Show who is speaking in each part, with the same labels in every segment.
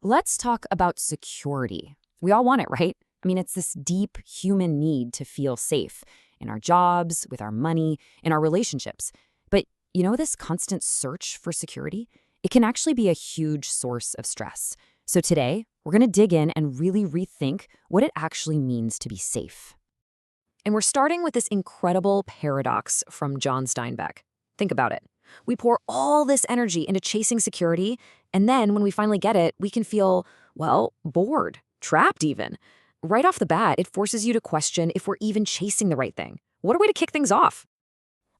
Speaker 1: Let's talk about security. We all want it, right? I mean, it's this deep human need to feel safe in our jobs, with our money, in our relationships. But this constant search for security, it can actually be a huge source of stress. So today, we're going to dig in and really rethink what it actually means to be safe. And we're starting with this incredible paradox from John Steinbeck. Think about it. We pour all this energy into chasing security, and then when we finally get it, we can feel, bored, trapped even. Right off the bat, it forces you to question if we're even chasing the right thing. What a way to kick things off.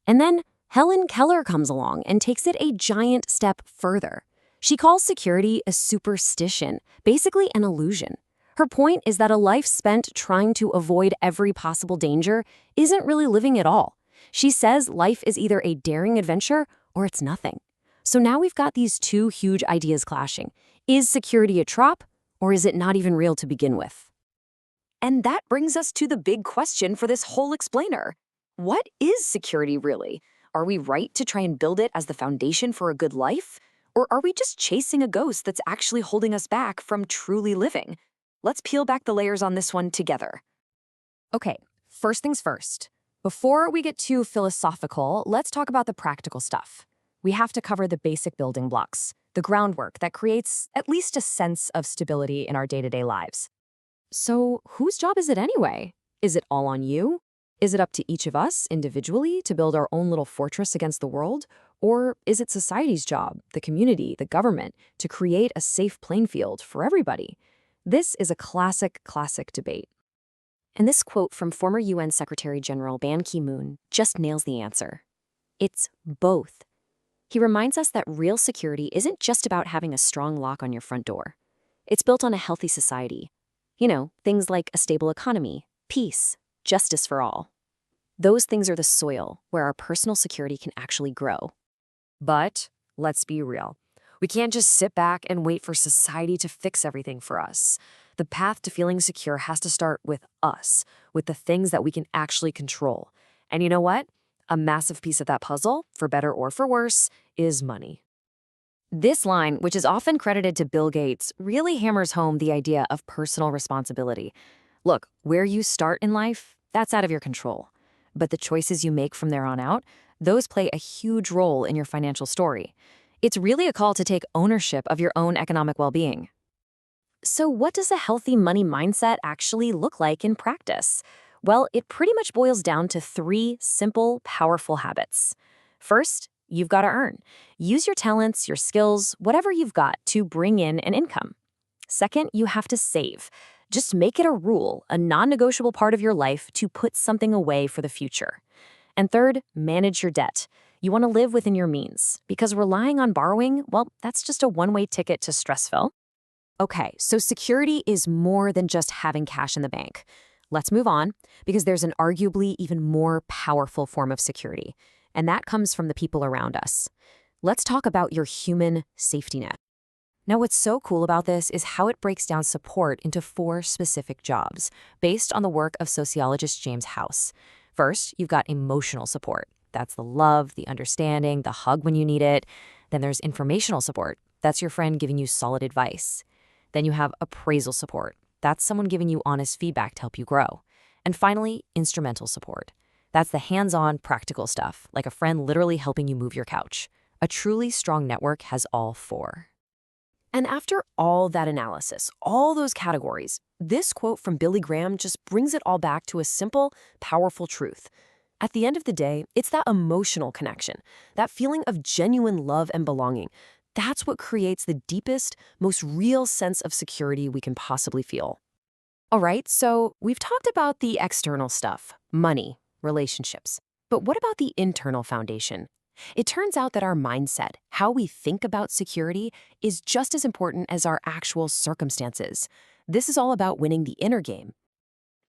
Speaker 1: And then Helen Keller comes along and takes it a giant step further. She calls security a superstition, basically an illusion. Her point is that a life spent trying to avoid every possible danger isn't really living at all. She says life is either a daring adventure or it's nothing. So now we've got these two huge ideas clashing. Is security a trap, or is it not even real to begin with? And that brings us to the big question for this whole explainer. What is security really? Are we right to try and build it as the foundation for a good life? Or are we just chasing a ghost that's actually holding us back from truly living? Let's peel back the layers on this one together. Okay, first things first. Before we get too philosophical, let's talk about the practical stuff. We have to cover the basic building blocks, the groundwork that creates at least a sense of stability in our day-to-day lives. So, whose job is it anyway? Is it all on you? Is it up to each of us individually to build our own little fortress against the world? Or is it society's job, the community, the government, to create a safe playing field for everybody? This is a classic debate. And this quote from former UN Secretary General Ban Ki-moon just nails the answer. It's both. He reminds us that real security isn't just about having a strong lock on your front door. It's built on a healthy society. Things like a stable economy, peace, justice for all. Those things are the soil where our personal security can actually grow. But let's be real. We can't just sit back and wait for society to fix everything for us. The path to feeling secure has to start with us, with the things that we can actually control. And you know what? A massive piece of that puzzle, for better or for worse, is money. This line, which is often credited to Bill Gates, really hammers home the idea of personal responsibility. Look, where you start in life, that's out of your control. But the choices you make from there on out, those play a huge role in your financial story. It's really a call to take ownership of your own economic well-being. So what does a healthy money mindset actually look like in practice? Well, it pretty much boils down to 3 simple, powerful habits. First, you've got to earn. Use your talents, your skills, whatever you've got to bring in an income. Second, you have to save. Just make it a rule, a non-negotiable part of your life to put something away for the future. And third, manage your debt. You want to live within your means, because relying on borrowing, that's just a one-way ticket to stressful. Okay, so security is more than just having cash in the bank. Let's move on, because there's an arguably even more powerful form of security, and that comes from the people around us. Let's talk about your human safety net. Now, what's so cool about this is how it breaks down support into 4 specific jobs, based on the work of sociologist James House. First, you've got emotional support. That's the love, the understanding, the hug when you need it. Then there's informational support. That's your friend giving you solid advice. Then you have appraisal support. That's someone giving you honest feedback to help you grow. And finally, instrumental support. That's the hands-on, practical stuff, like a friend literally helping you move your couch. A truly strong network has all 4. And after all that analysis, all those categories, this quote from Billy Graham just brings it all back to a simple, powerful truth. At the end of the day, it's that emotional connection, that feeling of genuine love and belonging. That's what creates the deepest, most real sense of security we can possibly feel. All right, so we've talked about the external stuff, money, relationships. But what about the internal foundation? It turns out that our mindset, how we think about security, is just as important as our actual circumstances. This is all about winning the inner game.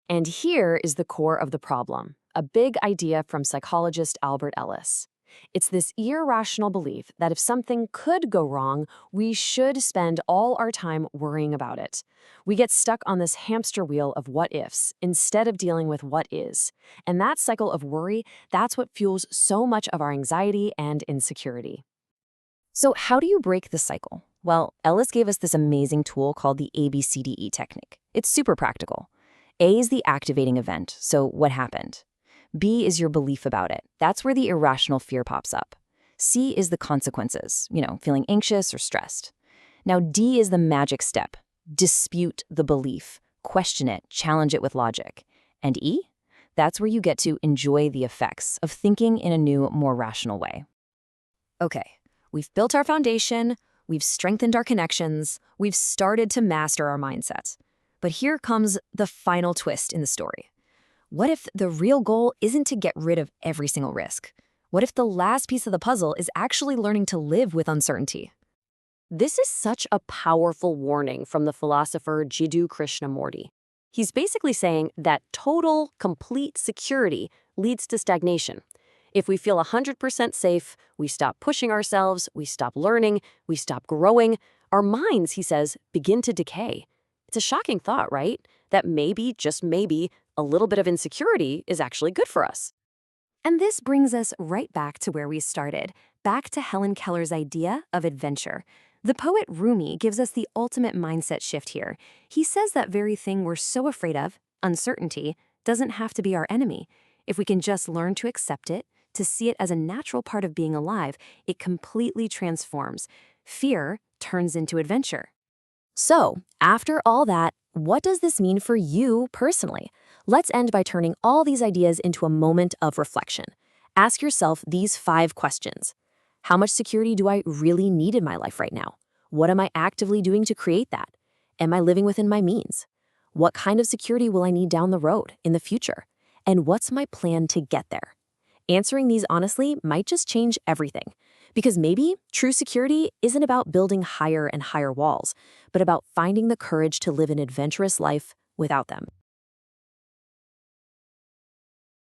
Speaker 1: And here is the core of the problem, a big idea from psychologist Albert Ellis. It's this irrational belief that if something could go wrong, we should spend all our time worrying about it. We get stuck on this hamster wheel of what-ifs instead of dealing with what is. And that cycle of worry, that's what fuels so much of our anxiety and insecurity. So how do you break the cycle? Well, Ellis gave us this amazing tool called the ABCDE technique. It's super practical. A is the activating event, so what happened? B is your belief about it. That's where the irrational fear pops up. C is the consequences, feeling anxious or stressed. Now, D is the magic step. Dispute the belief, question it, challenge it with logic. And E? That's where you get to enjoy the effects of thinking in a new, more rational way. Okay, we've built our foundation, we've strengthened our connections, we've started to master our mindset. But here comes the final twist in the story. What if the real goal isn't to get rid of every single risk? What if the last piece of the puzzle is actually learning to live with uncertainty? This is such a powerful warning from the philosopher Jiddu Krishnamurti. He's basically saying that total, complete security leads to stagnation. If we feel 100% safe, we stop pushing ourselves, we stop learning, we stop growing. Our minds, he says, begin to decay. It's a shocking thought, right? That maybe, just maybe, a little bit of insecurity is actually good for us. And this brings us right back to where we started, back to Helen Keller's idea of adventure. The poet Rumi gives us the ultimate mindset shift here. He says that very thing we're so afraid of, uncertainty, doesn't have to be our enemy. If we can just learn to accept it, to see it as a natural part of being alive, it completely transforms. Fear turns into adventure. So, after all that, what does this mean for you personally? Let's end by turning all these ideas into a moment of reflection. Ask yourself these 5 questions. How much security do I really need in my life right now? What am I actively doing to create that? Am I living within my means? What kind of security will I need down the road, in the future? And what's my plan to get there? Answering these honestly might just change everything. Because maybe true security isn't about building higher and higher walls, but about finding the courage to live an adventurous life without them.